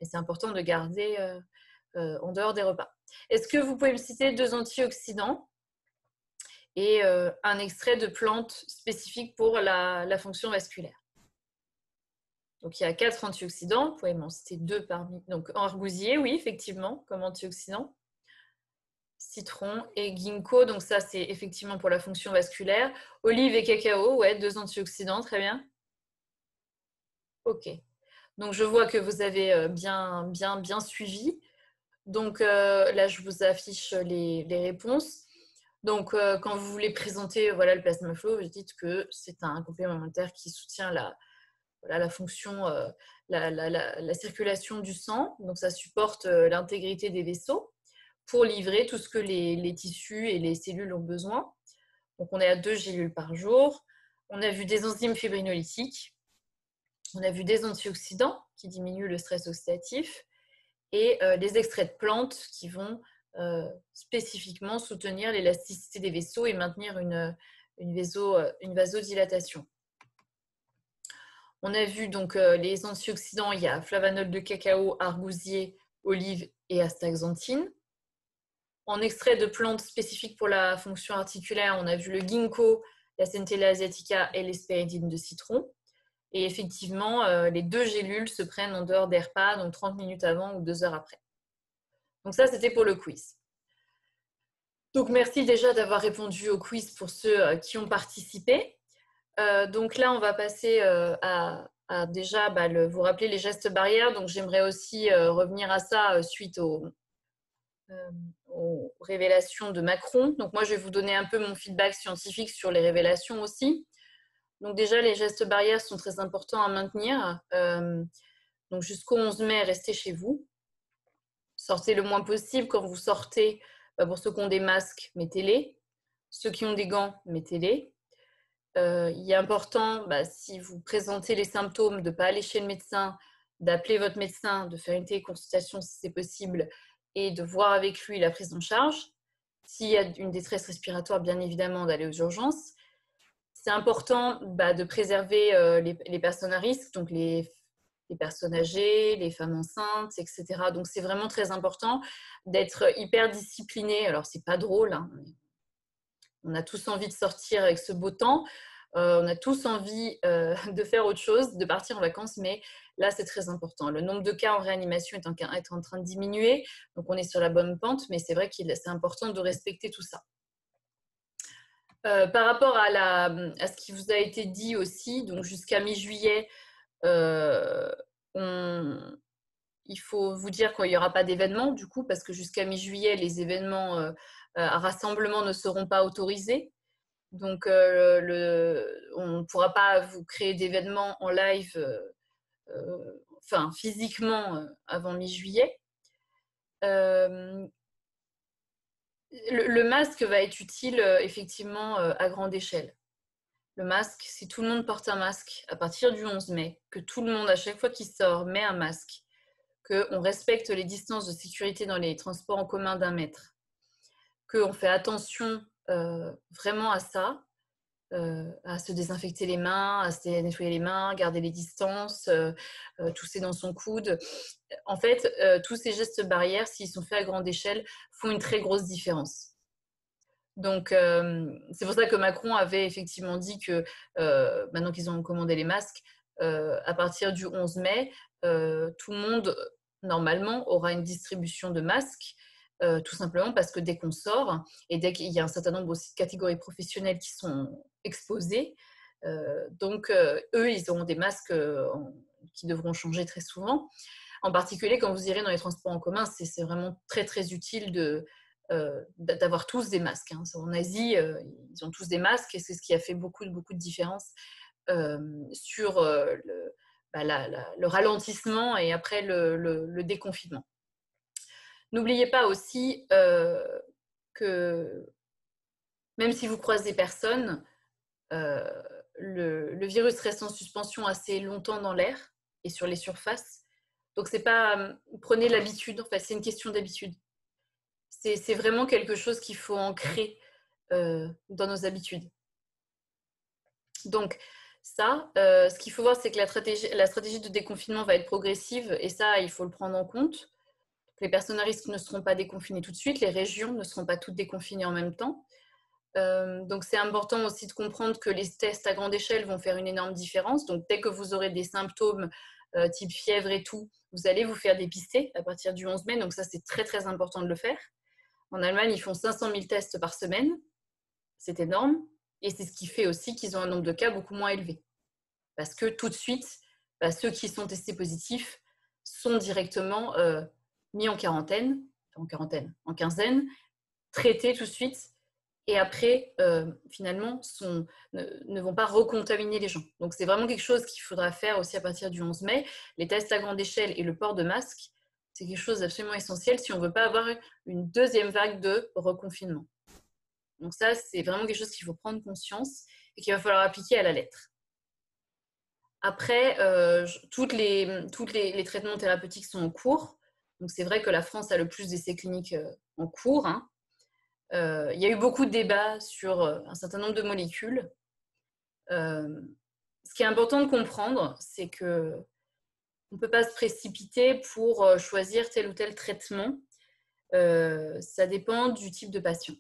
Mais c'est important de garder en dehors des repas. Est-ce que vous pouvez me citer 2 antioxydants et un extrait de plante spécifique pour la fonction vasculaire? Donc, il y a 4 antioxydants. Vous pouvez m'en citer 2 parmi. Donc, argousier, oui, effectivement, comme antioxydant. Citron et ginkgo. Donc, ça, c'est effectivement pour la fonction vasculaire. Olive et cacao, ouais, 2 antioxydants, très bien. Ok. Donc, je vois que vous avez bien suivi. Donc, là, je vous affiche les réponses. Donc, quand vous voulez présenter voilà, le plasma flow, vous dites que c'est un complément alimentaire qui soutient la fonction, la circulation du sang. Donc, ça supporte l'intégrité des vaisseaux pour livrer tout ce que les tissus et les cellules ont besoin. Donc, on est à 2 gélules par jour. On a vu des enzymes fibrinolytiques. On a vu des antioxydants qui diminuent le stress oxydatif et les extraits de plantes qui vont spécifiquement soutenir l'élasticité des vaisseaux et maintenir une vasodilatation. On a vu donc les antioxydants, il y a flavanol de cacao, argousier, olive et astaxanthine. En extrait de plantes spécifiques pour la fonction articulaire, on a vu le ginkgo, la centella asiatica et l'hespéridine de citron. Et effectivement, les 2 gélules se prennent en dehors des repas, donc 30 minutes avant ou 2 heures après. Donc ça, c'était pour le quiz. Donc merci déjà d'avoir répondu au quiz pour ceux qui ont participé. Donc là, on va passer à déjà vous rappeler les gestes barrières. Donc j'aimerais aussi revenir à ça suite aux révélations de Macron. Donc moi, je vais vous donner un peu mon feedback scientifique sur les révélations aussi. Donc déjà, les gestes barrières sont très importants à maintenir. Donc jusqu'au 11 mai, restez chez vous. Sortez le moins possible. Quand vous sortez, pour ceux qui ont des masques, mettez-les. Ceux qui ont des gants, mettez-les. Il est important, si vous présentez les symptômes, de ne pas aller chez le médecin, d'appeler votre médecin, de faire une téléconsultation si c'est possible et de voir avec lui la prise en charge. S'il y a une détresse respiratoire, bien évidemment, d'aller aux urgences. C'est important de préserver les personnes à risque, donc les personnes âgées, les femmes enceintes, etc. Donc, c'est vraiment très important d'être hyper discipliné. Alors, c'est pas drôle, hein. On a tous envie de sortir avec ce beau temps. On a tous envie de faire autre chose, de partir en vacances, mais là, c'est très important. Le nombre de cas en réanimation est en train de diminuer, donc on est sur la bonne pente, mais c'est vrai que c'est important de respecter tout ça. Par rapport à ce qui vous a été dit aussi, donc jusqu'à mi-juillet, il faut vous dire qu'il n'y aura pas d'événements, du coup, parce que jusqu'à mi-juillet, les événements à rassemblement ne seront pas autorisés. Donc, on ne pourra pas vous créer d'événements en live, physiquement, avant mi-juillet. Le masque va être utile, effectivement, à grande échelle. Le masque, si tout le monde porte un masque à partir du 11 mai, que tout le monde, à chaque fois qu'il sort, met un masque, qu'on respecte les distances de sécurité dans les transports en commun d'1 mètre, qu'on fait attention vraiment à ça, à se désinfecter les mains, à se nettoyer les mains, garder les distances, tousser dans son coude. En fait, tous ces gestes barrières, s'ils sont faits à grande échelle, font une très grosse différence. Donc, c'est pour ça que Macron avait effectivement dit que, maintenant qu'ils ont commandé les masques, à partir du 11 mai, tout le monde, normalement, aura une distribution de masques, tout simplement parce que dès qu'on sort, et dès qu'il y a un certain nombre aussi de catégories professionnelles qui sont exposées, donc eux, ils auront des masques qui devront changer très souvent. En particulier, quand vous irez dans les transports en commun, c'est vraiment très, très utile d'avoir tous des masques. Hein. En Asie, ils ont tous des masques et c'est ce qui a fait beaucoup de différence sur le ralentissement et après le déconfinement. N'oubliez pas aussi que même si vous croisez personne, le virus reste en suspension assez longtemps dans l'air et sur les surfaces. Donc, c'est pas prenez l'habitude, en fait, c'est une question d'habitude. C'est vraiment quelque chose qu'il faut ancrer dans nos habitudes. Donc, ça, ce qu'il faut voir, c'est que la stratégie de déconfinement va être progressive et ça, il faut le prendre en compte. Les personnes à risque ne seront pas déconfinées tout de suite, les régions ne seront pas toutes déconfinées en même temps. Donc, c'est important aussi de comprendre que les tests à grande échelle vont faire une énorme différence. Donc, dès que vous aurez des symptômes type fièvre et tout, vous allez vous faire dépister à partir du 11 mai. Donc, ça, c'est très, très important de le faire. En Allemagne, ils font 500 000 tests par semaine. C'est énorme. Et c'est ce qui fait aussi qu'ils ont un nombre de cas beaucoup moins élevé. Parce que tout de suite, ceux qui sont testés positifs sont directement mis en quinzaine, traités tout de suite, et après, finalement, ne vont pas recontaminer les gens. Donc, c'est vraiment quelque chose qu'il faudra faire aussi à partir du 11 mai. Les tests à grande échelle et le port de masque, c'est quelque chose d'absolument essentiel si on ne veut pas avoir une deuxième vague de reconfinement. Donc ça, c'est vraiment quelque chose qu'il faut prendre conscience et qu'il va falloir appliquer à la lettre. Après, tous les traitements thérapeutiques sont en cours. Donc c'est vrai que la France a le plus d'essais cliniques en cours. Hein. Il y a eu beaucoup de débats sur un certain nombre de molécules. Ce qui est important de comprendre, c'est qu'on ne peut pas se précipiter pour choisir tel ou tel traitement. Ça dépend du type de patient.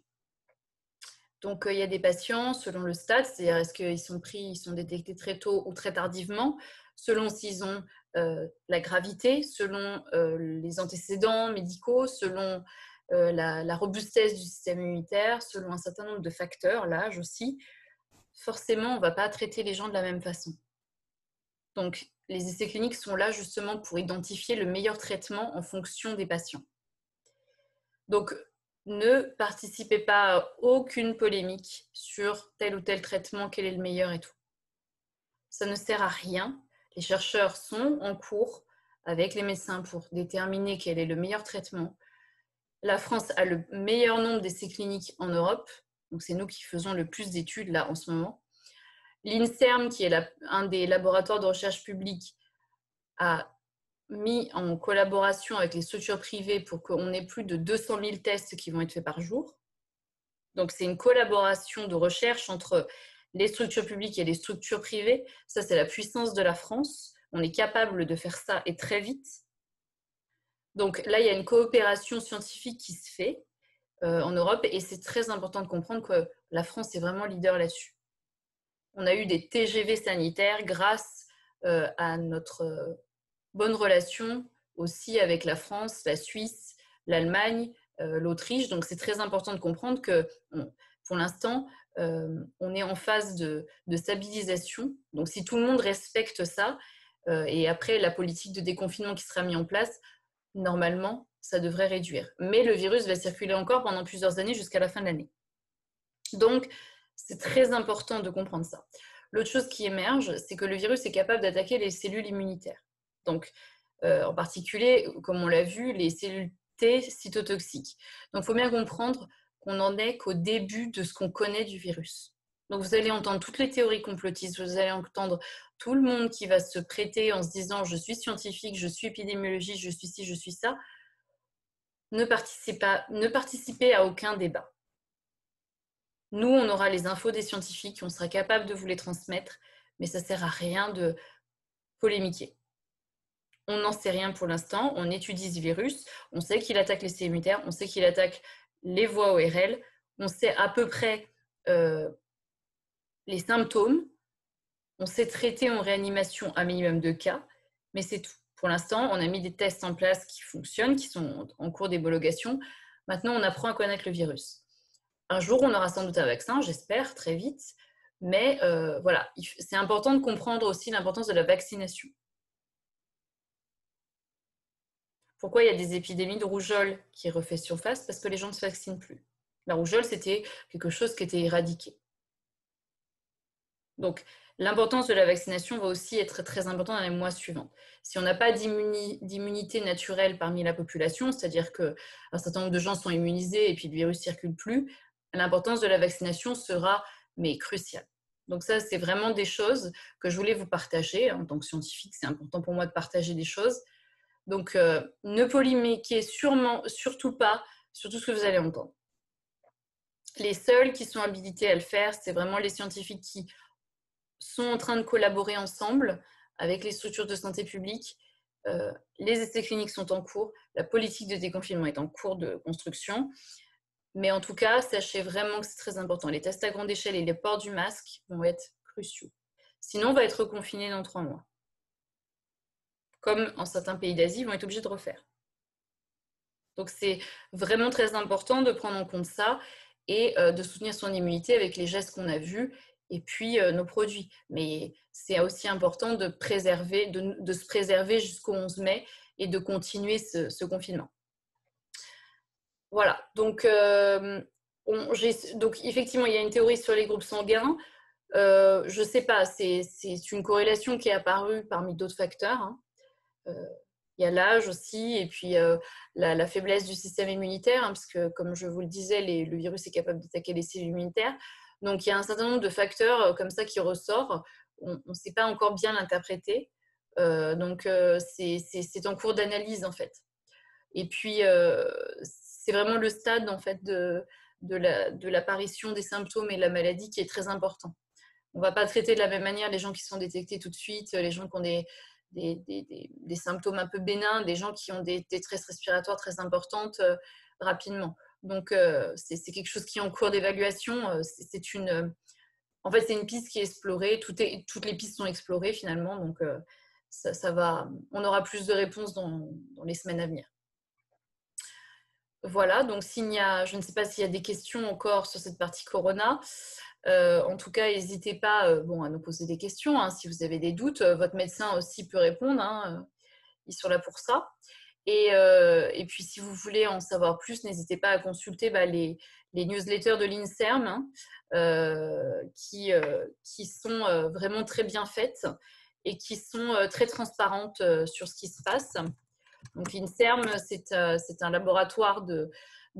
Donc, il y a des patients, selon le stade, c'est-à-dire est-ce qu'ils sont détectés très tôt ou très tardivement, selon s'ils ont la gravité, selon les antécédents médicaux, selon la robustesse du système immunitaire, selon un certain nombre de facteurs, l'âge aussi. Forcément, on ne va pas traiter les gens de la même façon. Donc, les essais cliniques sont là justement pour identifier le meilleur traitement en fonction des patients. Donc, ne participez pas à aucune polémique sur tel ou tel traitement, quel est le meilleur et tout. Ça ne sert à rien. Les chercheurs sont en cours avec les médecins pour déterminer quel est le meilleur traitement. La France a le meilleur nombre d'essais cliniques en Europe. Donc, c'est nous qui faisons le plus d'études là en ce moment. L'INSERM, qui est un des laboratoires de recherche publique, a mis en collaboration avec les structures privées pour qu'on ait plus de 200 000 tests qui vont être faits par jour. Donc, c'est une collaboration de recherche entre les structures publiques et les structures privées. Ça, c'est la puissance de la France. On est capable de faire ça et très vite. Donc là, il y a une coopération scientifique qui se fait en Europe et c'est très important de comprendre que la France est vraiment leader là-dessus. On a eu des TGV sanitaires grâce à notre bonne relation aussi avec la France, la Suisse, l'Allemagne, l'Autriche. Donc, c'est très important de comprendre que pour l'instant, on est en phase de stabilisation. Donc, si tout le monde respecte ça, et après la politique de déconfinement qui sera mise en place, normalement, ça devrait réduire. Mais le virus va circuler encore pendant plusieurs années jusqu'à la fin de l'année. Donc, c'est très important de comprendre ça. L'autre chose qui émerge, c'est que le virus est capable d'attaquer les cellules immunitaires. Donc, en particulier, comme on l'a vu, les cellules T cytotoxiques. Donc, il faut bien comprendre qu'on n'en est qu'au début de ce qu'on connaît du virus. Donc, vous allez entendre toutes les théories complotistes, vous allez entendre tout le monde qui va se prêter en se disant « je suis scientifique, je suis épidémiologiste, je suis ci, je suis ça ». Ne participez à aucun débat. Nous, on aura les infos des scientifiques, on sera capable de vous les transmettre, mais ça ne sert à rien de polémiquer. On n'en sait rien pour l'instant, on étudie ce virus, on sait qu'il attaque les cellules immunitaires, on sait qu'il attaque les voies ORL, on sait à peu près les symptômes, on sait traiter en réanimation un minimum de cas, mais c'est tout. Pour l'instant, on a mis des tests en place qui fonctionnent, qui sont en cours d'ébologation. Maintenant, on apprend à connaître le virus. Un jour, on aura sans doute un vaccin, j'espère, très vite. Mais voilà, c'est important de comprendre aussi l'importance de la vaccination. Pourquoi il y a des épidémies de rougeole qui refait surface? Parce que les gens ne se vaccinent plus. La rougeole, c'était quelque chose qui était éradiqué. Donc, l'importance de la vaccination va aussi être très importante dans les mois suivants. Si on n'a pas d'immunité naturelle parmi la population, c'est-à-dire qu'un certain nombre de gens sont immunisés et puis le virus ne circule plus, l'importance de la vaccination sera cruciale. Donc ça, c'est vraiment des choses que je voulais vous partager. En tant que scientifique, c'est important pour moi de partager des choses. Donc, ne polémiquez surtout pas sur tout ce que vous allez entendre. Les seuls qui sont habilités à le faire, c'est vraiment les scientifiques qui sont en train de collaborer ensemble avec les structures de santé publique. Les essais cliniques sont en cours, la politique de déconfinement est en cours de construction. Mais en tout cas, sachez vraiment que c'est très important. Les tests à grande échelle et les ports du masque vont être cruciaux. Sinon, on va être confiné dans 3 mois. Comme en certains pays d'Asie, ils vont être obligés de refaire. Donc, c'est vraiment très important de prendre en compte ça et de soutenir son immunité avec les gestes qu'on a vus et puis nos produits. Mais c'est aussi important de se préserver jusqu'au 11 mai et de continuer ce confinement. Voilà, donc effectivement, il y a une théorie sur les groupes sanguins. Je ne sais pas, c'est une corrélation qui est apparue parmi d'autres facteurs. Hein. Il y a l'âge aussi, et puis la faiblesse du système immunitaire, hein, parce que, comme je vous le disais, le virus est capable d'attaquer les cellules immunitaires. Donc, il y a un certain nombre de facteurs comme ça qui ressortent. On ne sait pas encore bien l'interpréter. Donc, c'est en cours d'analyse, en fait. Et puis, c'est vraiment le stade, en fait, de l'apparition des symptômes et de la maladie qui est très important. On ne va pas traiter de la même manière les gens qui sont détectés tout de suite, les gens qui ont des symptômes un peu bénins, des gens qui ont des détresse respiratoires très importantes rapidement. Donc, c'est quelque chose qui est en cours d'évaluation. En fait, c'est une piste qui est explorée. Toutes les pistes sont explorées finalement. Donc, on aura plus de réponses dans les semaines à venir. Voilà, donc je ne sais pas s'il y a des questions encore sur cette partie Corona. En tout cas, n'hésitez pas à nous poser des questions. Hein, si vous avez des doutes, votre médecin aussi peut répondre. Hein, ils sont là pour ça. Et puis, si vous voulez en savoir plus, n'hésitez pas à consulter les newsletters de l'INSERM hein, qui sont vraiment très bien faites et qui sont très transparentes sur ce qui se passe. Donc, l'INSERM, c'est un laboratoire de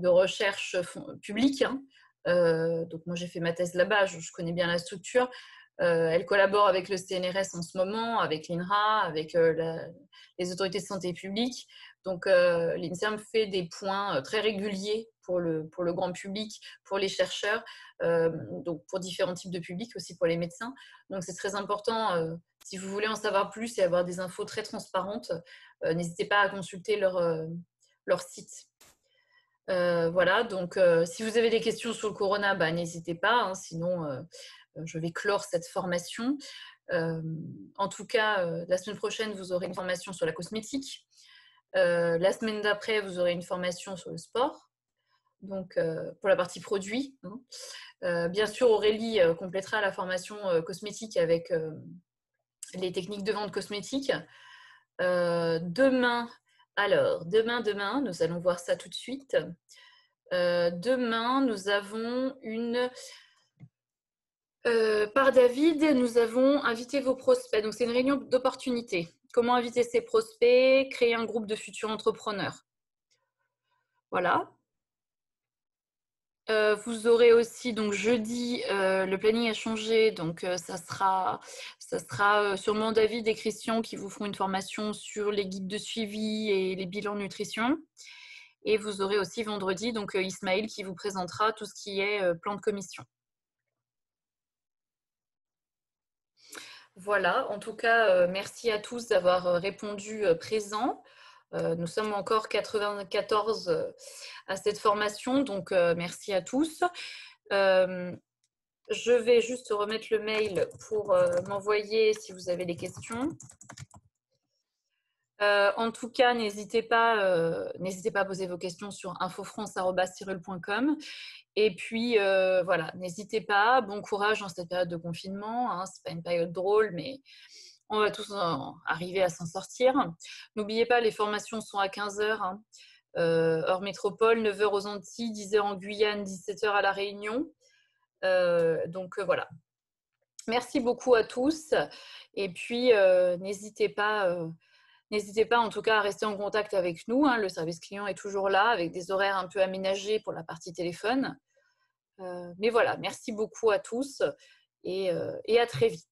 recherche publique. Hein. Donc, moi, j'ai fait ma thèse là-bas, je connais bien la structure. Elle collabore avec le CNRS en ce moment, avec l'INRA, avec les autorités de santé publique. Donc, l'INSERM fait des points très réguliers pour le grand public, pour les chercheurs, donc pour différents types de publics, aussi pour les médecins. Donc, c'est très important, si vous voulez en savoir plus et avoir des infos très transparentes, n'hésitez pas à consulter leur site. Voilà, donc si vous avez des questions sur le corona, n'hésitez pas, hein, sinon je vais clore cette formation. En tout cas, la semaine prochaine, vous aurez une formation sur la cosmétique. La semaine d'après, vous aurez une formation sur le sport, donc pour la partie produit. Hein. Bien sûr, Aurélie complétera la formation cosmétique avec les techniques de vente cosmétique. Demain, nous allons voir ça tout de suite. Demain, nous avons par David, nous avons invité vos prospects. Donc, c'est une réunion d'opportunité. Comment inviter ses prospects, créer un groupe de futurs entrepreneurs. Voilà. Vous aurez aussi, donc jeudi, le planning a changé, donc ça sera sûrement David et Christian qui vous feront une formation sur les guides de suivi et les bilans nutrition. Et vous aurez aussi vendredi, donc Ismaël qui vous présentera tout ce qui est plan de commission. Voilà, en tout cas, merci à tous d'avoir répondu présent. Nous sommes encore 94 à cette formation, donc merci à tous. Je vais juste remettre le mail pour m'envoyer si vous avez des questions. En tout cas, n'hésitez pas à poser vos questions sur infofrance@cyril.com. Et puis, voilà, n'hésitez pas. Bon courage dans cette période de confinement. Hein, ce n'est pas une période drôle, mais on va tous arriver à s'en sortir. N'oubliez pas, les formations sont à 15h, hein, heure métropole, 9h aux Antilles, 10h en Guyane, 17h à La Réunion. Donc, voilà. Merci beaucoup à tous. Et puis, n'hésitez pas en tout cas à rester en contact avec nous. Hein. Le service client est toujours là avec des horaires un peu aménagés pour la partie téléphone. Mais voilà, merci beaucoup à tous et à très vite.